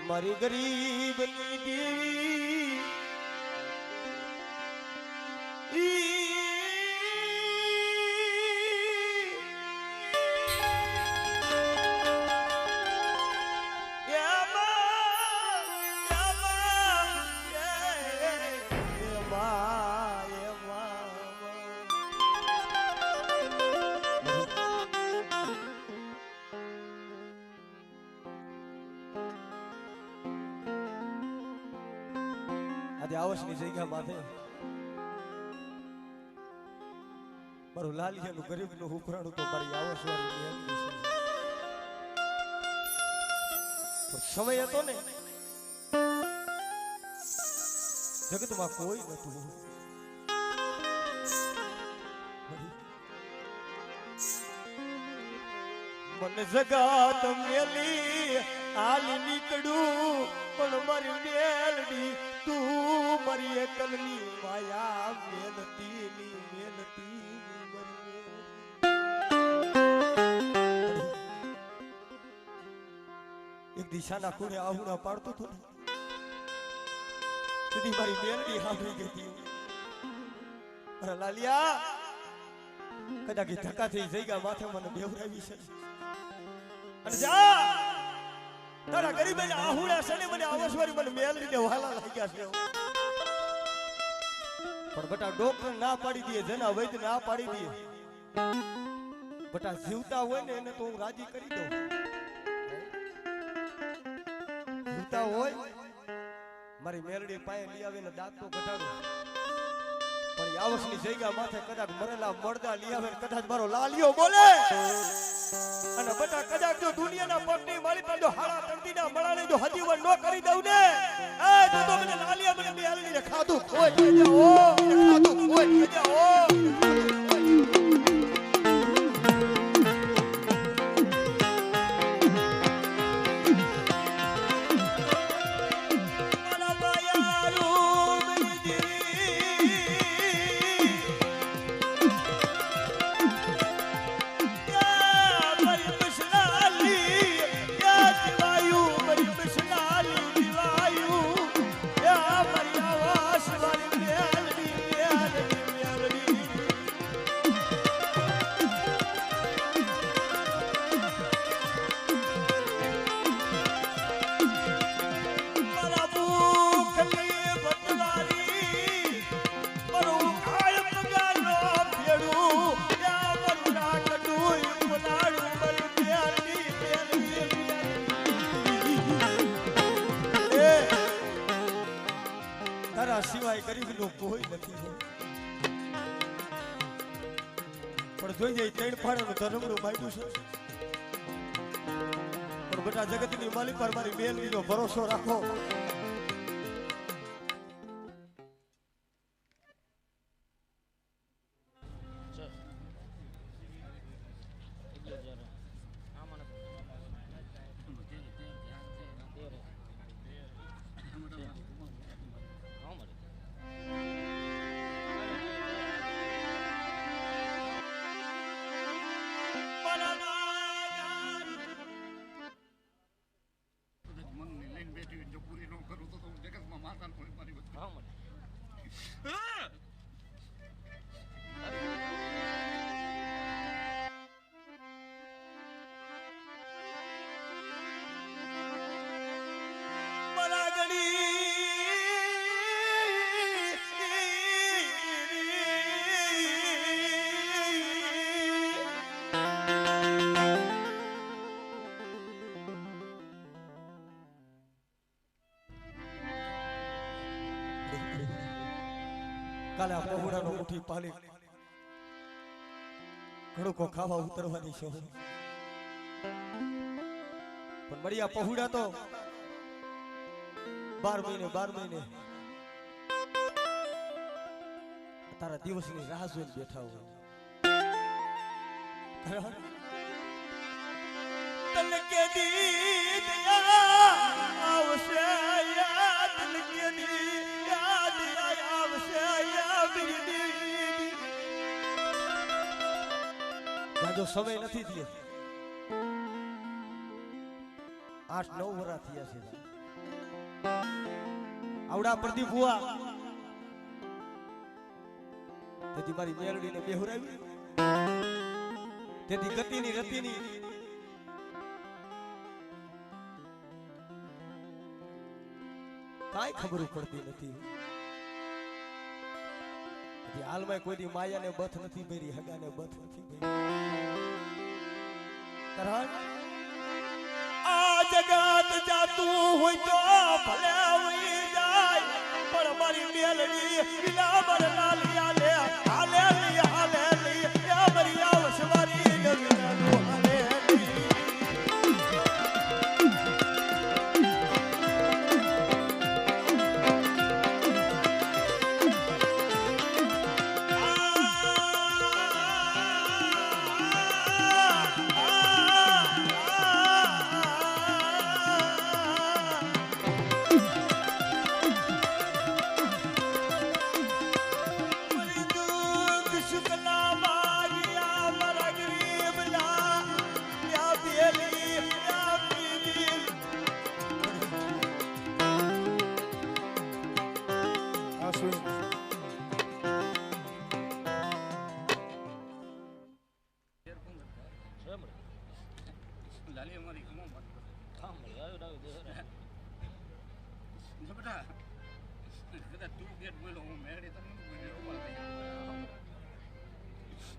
મારી ગરીબની દેવી આવશની જગ્યા માથે મારું લાલિયાનું ગરીબનું ઉપરાણું તો મારી આવશ વાળી સમય હતો ને જગતમાં કોઈ નતું મને જગાત મેલી હાલી નીકળું પણ મારી મેલડી તું મારી એકલની માયા મેલતી એક દિશાના ખૂણે આહુડા પાડતો હતો સુધી મારી મેલડી સાંભળી ગઈ હતી અરે લાલિયા કદાચ ધક્કા થઈ જગ્યા માથે મને બેવરાવી છે અને જા તારા ગરીબે આહુડા સને મને આવસવારી મને મેલડીને વાલા લાગ્યા છે પણ બટા ડોક્ટર ના પાડી દે જના વૈદ ના પાડી દે બટા જીવતા હોય ને એને તો હું રાજી કરી દઉં જીવતા હોય મારી મેલડી પાસે લઈ આવીને દાંત તો ઘટાડું પણ આવસની જગ્યા માથે કદાચ મરેલા મળદા લઈ આવે કદાચ મારો લાલિયો બોલે અને બટા કદાચ જો દુનિયાના પગની મારી પર જો હાડા તંતીના મળાને જો હજીવન નો કરી દઉં ને એ તો મને લાલિયા મને મેલડીને ખાધું કોઈ કે જાઓ ખાધું કોઈ કે જાઓ સિવાય ગરીબનો કોઈ નથી પણ જોઈ જાય ત્રણ ફાળાનું ધર્મનું માયદું છે પણ બધા જગતની માલિક પર મારી મેલડીનો ભરોસો રાખો કાલે આ પહોળાનો મુઠ્ઠી પાલી ઘણું કો ખાવા ઉતરવાની છે પણ મળ્યા પહોળા તો 12 મહિને તારા દિવસની રાહ જોઈને બેઠા હોય તને કે દી આવશે યાદ કે દી યાદ આવશે જો સમય નથી થયો 8-9 વર્ષ થયા છે આવડા પ્રદીપ ભુવા તેથી મારી મેલડીને બેહુરાવી તેથી ગતિની રતિની કાંઈ ખબર પડતી નથી. હાલમાં કોઈ દી માયાને બથ નથી ભરી, હગાને બથ નથી ભરી. આ જગત જાતું હોય તો ભલે વહી જાય, પણ મારી મેલડી વિના મર લાલિયા લે હાલે લી હાલે લી એ મારી આવસવારી નવીનાનું હાલે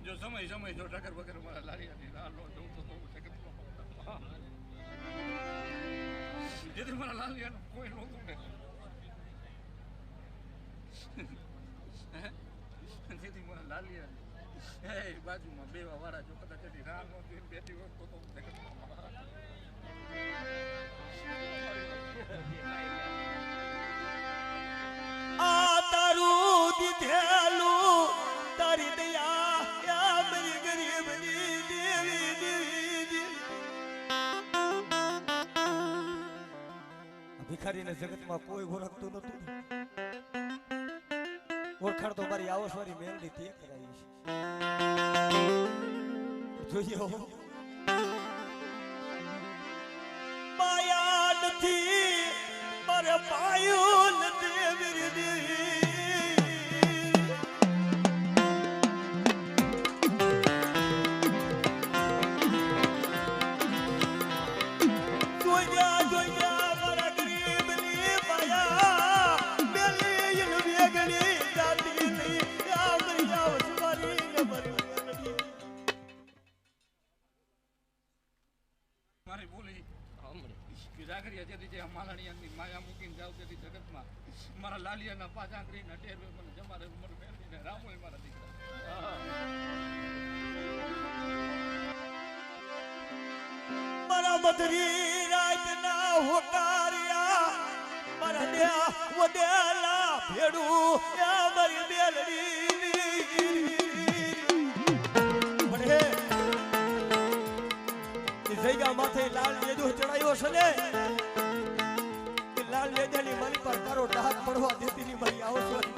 જો સમય જો ટકર બકર મારા લાલિયાની લાલો જોઉં તો ટકર જેથી મારા લાલિયાનું કોઈ નહોતું ને જેથી મારા લાલિયા એ બાજુમાં બેવા વાળા જો કદાચ એની રાહ નહોતી બેઠી હોય તો ટકર આ તારું દીધેલું તારી દયા યા મારી ગરીબની દેવી દેવી. ભિખારીને જગતમાં કોઈ ઓળખતું નતું. ઓળખાણ તો મારી આવસવારી મેલડી તે કરાવી છે. જોઈએ હો માયા નથી મારે પાયો નથી મેરી દેવી. મારી બોલી જાગરિયા જેથી જે માલાણીયાની માયા મૂકીને જાવ તેથી જગતમાં મારા લાલિયાના પાછા આંગળીના ટેરવે મને જમારે ઉંમર મેળવીને રામોય મારા દીકરા મારા મધરી રાતના હોકારિયા મારા દેહ વદેલા ભેડું યા મારી મેલડી પડે એ જઈગા માથે લાલ લેજો ચડાયો છે ને કે લાલ લેજાની મારી પર તારો ડાક પડવા દેતી ની મારી આવસવારી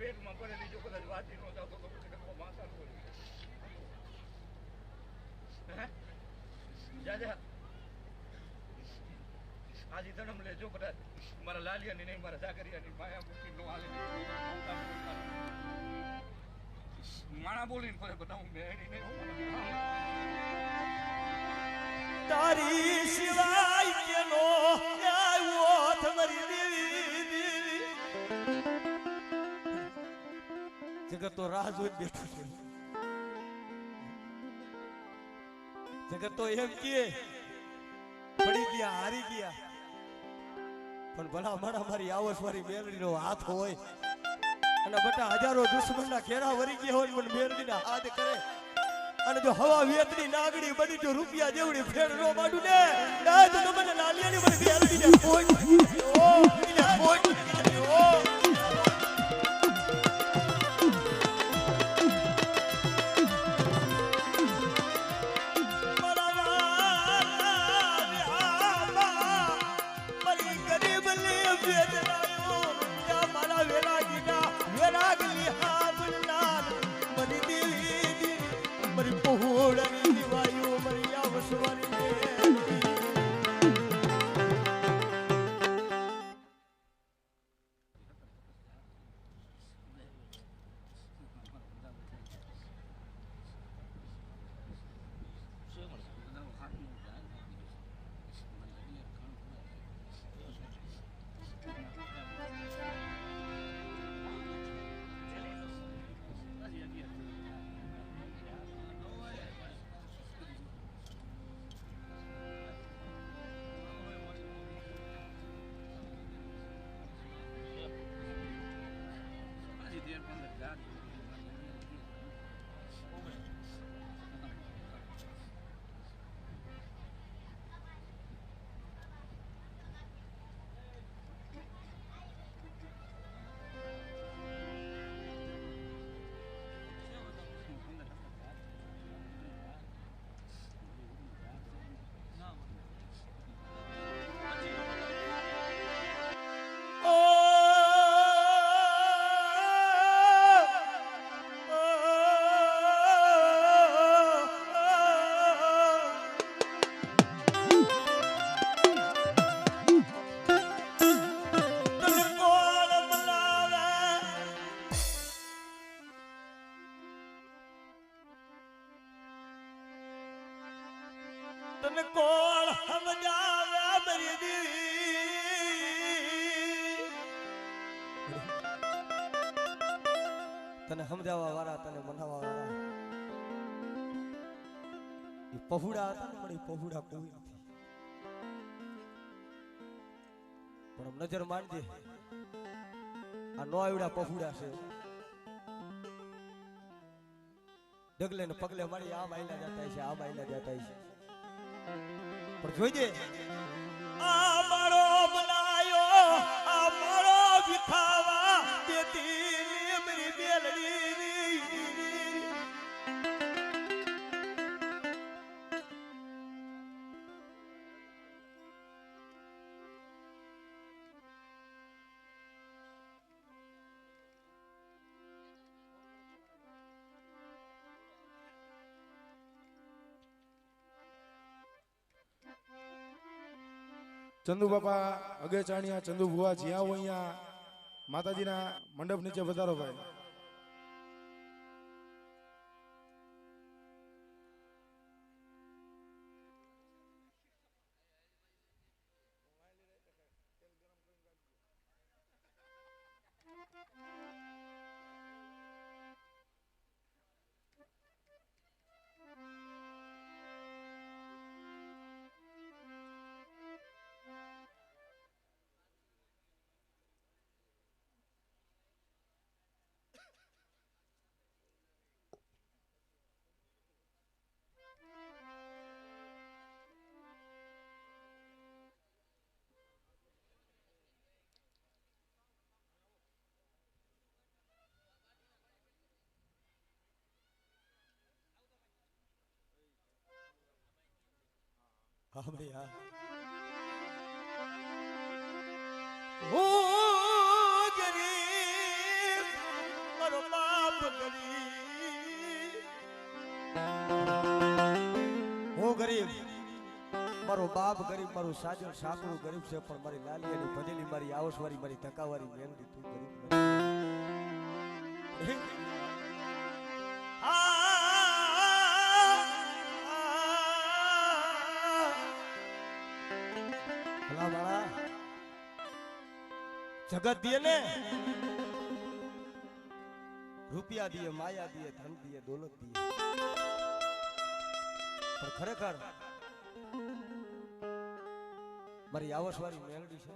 પેટમાં પડેલી જો કદાચ વાંચી ન જાવ તો માથા બોલી જાજા આજે જન્મ લેજો કદાચ મારા લાલિયાની નહીં મારા જાગરિયાની માયા મૂકી નો હાલે માણા બોલીને ફરે બધા હું બેડી નહીં તારી સિવાય કેનો આવ્યો તમારી દેવી જગત તો રાહ જોઈ બેઠું છે. જગત તો એમ કે પડી ગયા હારી ગયા પણ ભલા મારા મારી આવસવારી મેલડીનો હાથ હોય અને બટા હજારો દુશ્મનના ઘેરા વરી ગયા હોય પણ મેલડીના હાથ કરે અને જો હવા વેતની નાગડી બની જો રૂપિયા જેવડી ફેર નો માડું ને તો તમને લાલિયાની મને મેલડીને કોઈ Yeah. મારી પહોળાની દિવાળીઓ મારી આવસવારી મેલડી. તને કોણ સમજાવે મારી દીવી, તને સમજાવવા વાળા તને મનાવવા વાળા એ પહુડા હતા ને મળી પહુડા કોઈ નથી. પણ આમ નજર મારજે આ નો આવડા પહુડા છે. ડગલે ને પગલે મારી આમ આયલા જતા છે, આમ આયલા જતા છે. પણ જોઈજે આ મારો બનાયો આ મારો વિખાવા દેતી મારી મેલડી. ચંદુ બાપા અગેચાણિયા ચંદુ ભુવા જ્યાં હોય અહીંયા માતાજીના મંડપ નીચે વધારો ભાઈ. આપણે આ ગરીબ મારો બાપ ગરીબ, હું ગરીબ મારો બાપ ગરીબ મારું સાજણ સાકરું ગરીબ છે. પણ મારી લાલિયાની ભજેલી મારી આવસવારી મારી ટકાવારી મેલડી તું ગરીબ નથી. જગત દિયે ને રૂપિયા દિયે, માયા દિયે, ધન દિયે, દોલત દિયે, પણ ખરેખર મારી આવસવારી મેલડી છે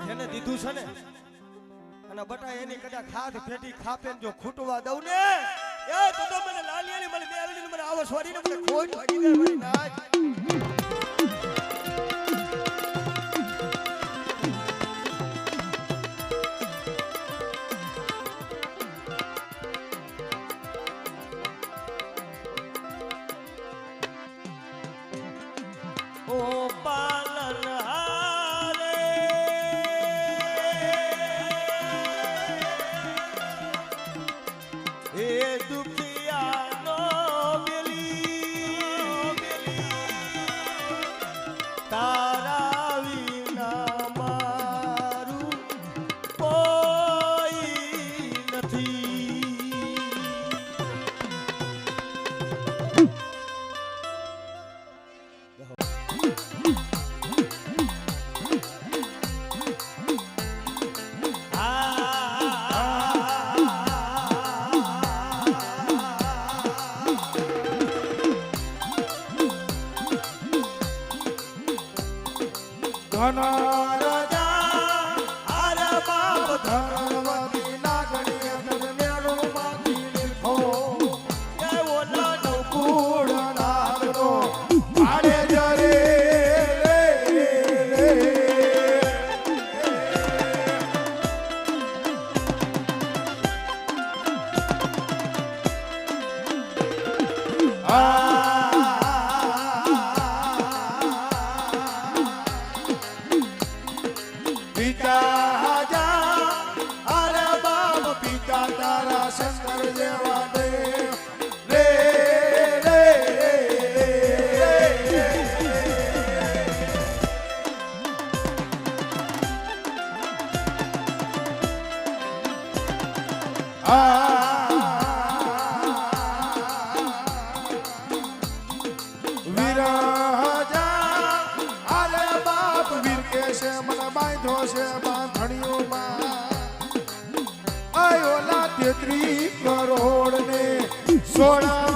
જેને દીધું છે ને અને બટા એની કદાચ ખાધ ફેટી ખાપે જો ખૂટવા દઉં ને એ તો મને લાલિયાની મને મેલડી મને આવસવારી ને મને ખોટ લાગી જાય મારી નાચ. એ દુખિયાનો ધન રાજા અરે બાપ ધનવતી નાગણી ધન મેળું માંથી લીધો એ ઓલા નવકુળ નાગનો ભાડે જરે કરોડ ને સોળા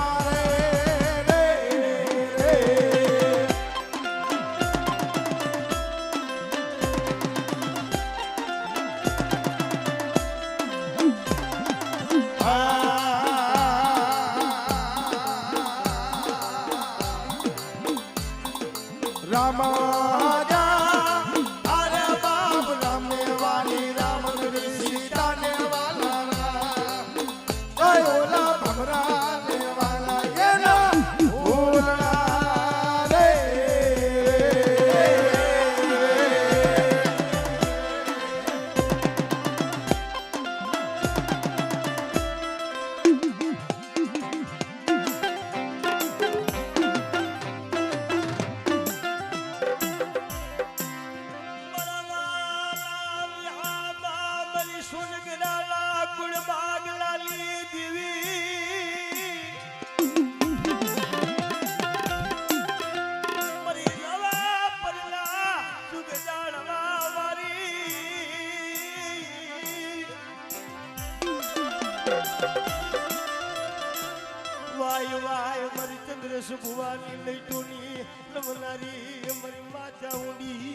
વાય વાય મારી ચંદ્રસ ભુવાની લઈટોની નવનારી મારી માતા ઊંડી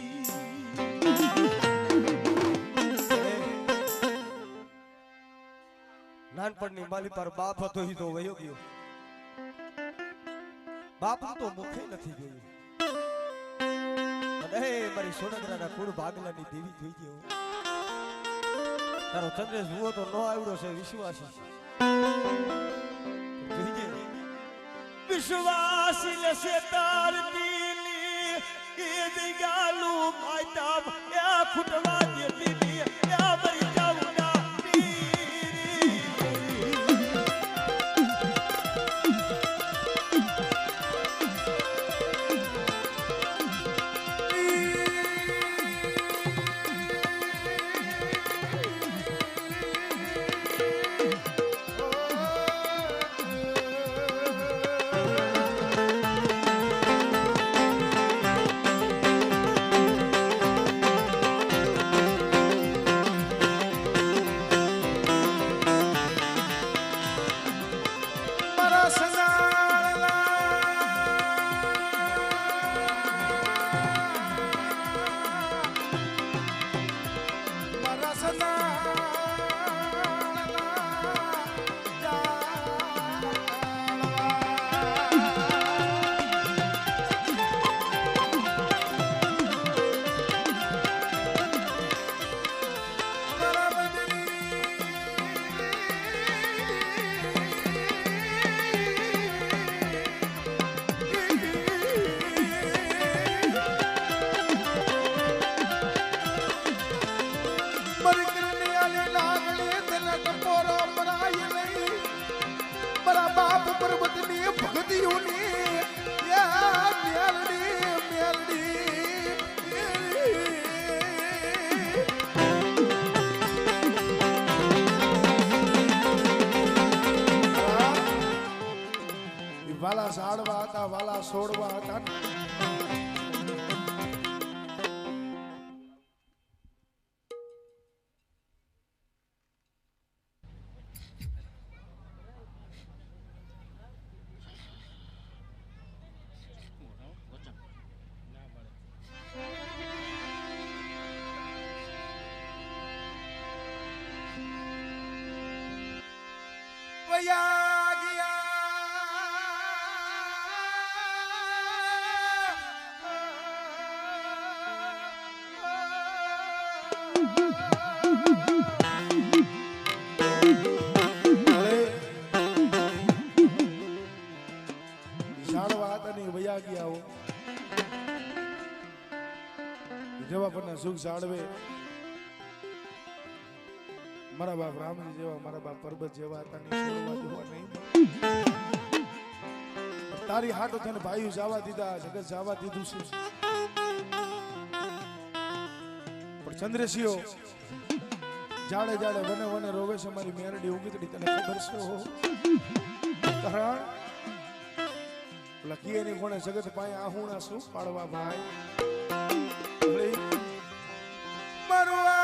નાનપણની માલી પર બાપ હતો ઈ તો વયો ગયો બાપ તો મુખે નથી જોયું અને મારી સોનગરાના કુળ ભાગલાની દેવી થઈ ગયો તારો ચંદ્રેશ જુઓ તો નો આવડો છે વિશ્વાસી વિશ્વાસી લસે તારતીલી એ દિગાલુ માયતામ એ ફૂટવા દેતી એ મરી જાઉના વાલા સાડવા હતા વાલા સોડવા હતા ઝાડવા હતા ને વયા ગયા હો જેવા પરના સુખ ઝાડવે મારા બાપ રામજી જેવા મારા બાપ પર્વત જેવા હતા ને છોડવા જેવા નહીં તારી હાટો તને ભાઈઓ જવા દીધા જગત જવા દીધું છે પણ ચંદ્રસિંહો જાડે જાડે વને વને રોવે છે મારી મેરડી ઉગીતડી તને ખબર છે હો કારણ લખીએ ની કોણે જગત પાએ આહુણા શું પાડવા ભાઈ મરવા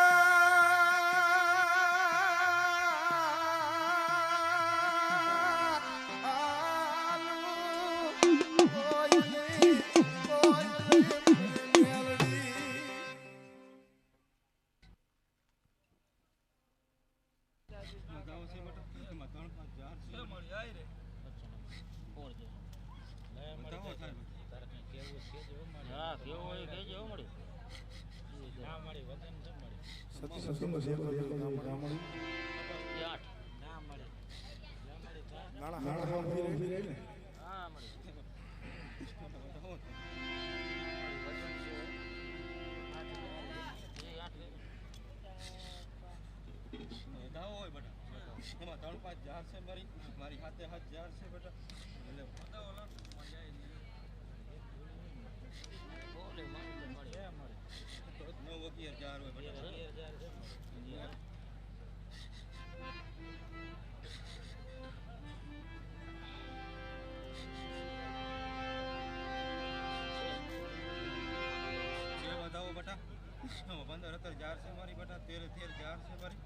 મારી હાથે હાથ જાર છે બેટા એટલે બતાવો લા મજા આવી બોલે મારી તો મળે તો 9 જાર હોય બેટા 11 જાર છે બતાવો બેટા 15 જાર છે મારી બેટા 13 જાર છે મારી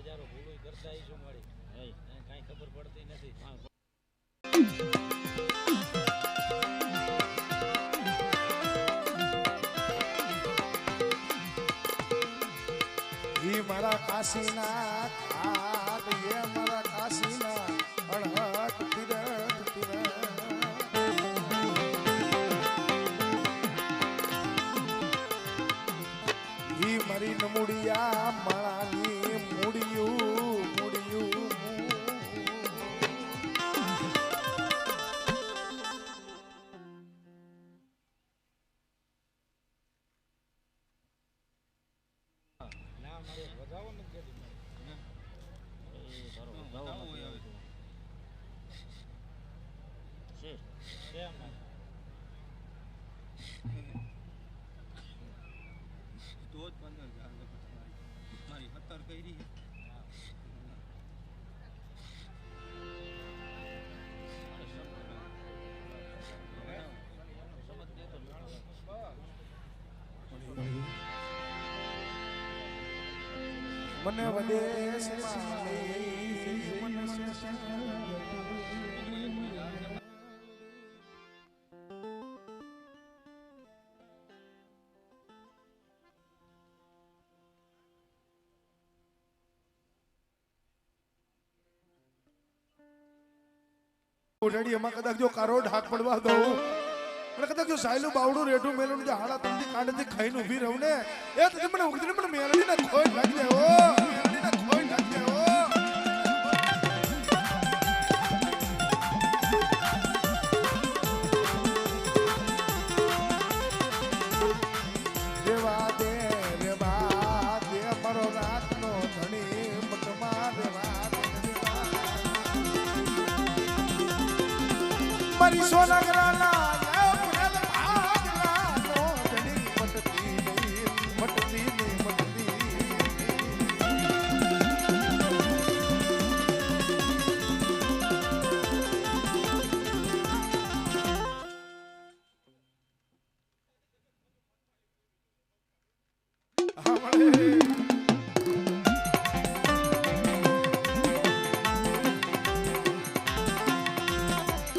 હજારો ભૂલો કરતા આવીશું મારી કઈ ખબર પડતી નથી ઈ મારા કાશીના ખાટ એ મારા કાશીના અળહટ તીરથ તીરથ ઈ મારી નમુડિયા માળાની મુડિયું મુડિયું ના મારે વધાવો નથી કેતી એ તારો વધાવો હોય આવે છે કેમ ના તો જ 15 જાર મારી 17 કરી મને વદેશ ઓઢડી એમાં કદાચ જો કારો ઢાક પડવા દઉં અને કદાચ જો સાયલું બાવડું રેઠું મેલું જે હાડા તમથી કાંડથી ખાઈને ઊભી રહું ને એ તને મને ઉગતી મને મેરડી ના ખોઈ લાગી જાય ઓ મેરડી ના ખોઈ લાગી જાય ઓ રેવા દે મારો રાતનો ધણી મટમાં રેવા દે મારી સોનાગરાના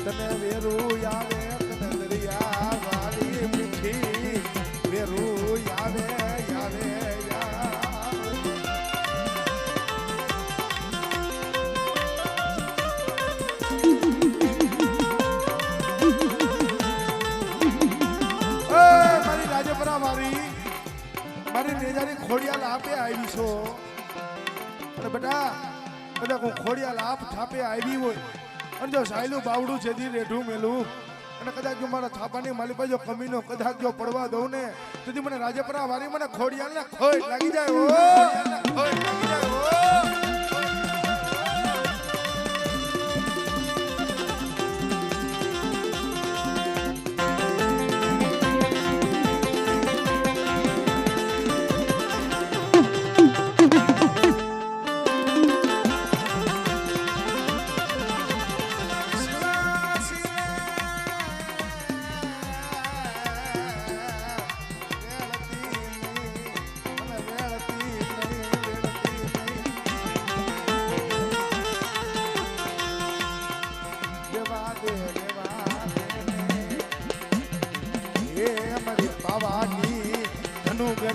તને વેરું આવે કદરિયા વાળી મીઠી વેરું આવે આવે મારી રાજપરા મારી નેજારી ખોડિયાલ આપે આવી છો અને બેટા કદાચ હું ખોડિયા લાભ થાપે આવી હોય અને જો સાયલું બાવડું છે દી રેઢું મેલું અને કદાચ જો મારા થાપાની માલી પાસે જો કમીનો કદાચ જો પડવા દઉં ને તેથી મને રાજપરા વારી મને ખોડિયાને ખોટ લાગી જાય ઓ ખોટ લાગી જાય ઓ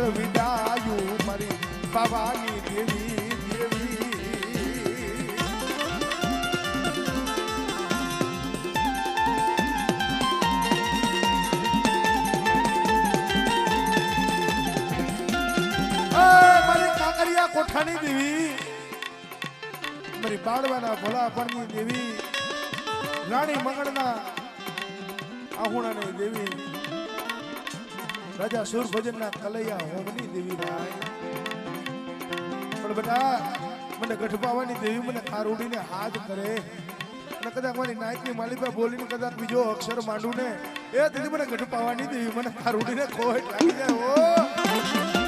વિદાયું મારી બાવાની દેવી દેવી મારી કાકરિયા કોઠાની દેવી મારી બાળવાના ભોળાપણની દેવી રાણી મંગળના આહુણાની દેવી રાજા સુરભજનના કલૈયા હોમની દેવી ભાઈ પણ બેટા મને ગઢપાવાની દેવી મને કારુડીને હાથ કરે અને કદાચ મારી નાયકની માલિકા બોલીને કદાચ બીજો અક્ષર માંડું ને એ તેથી મને ગઢપાવાની દેવી મને કારુડીને ખોટ લાગી જાય ઓ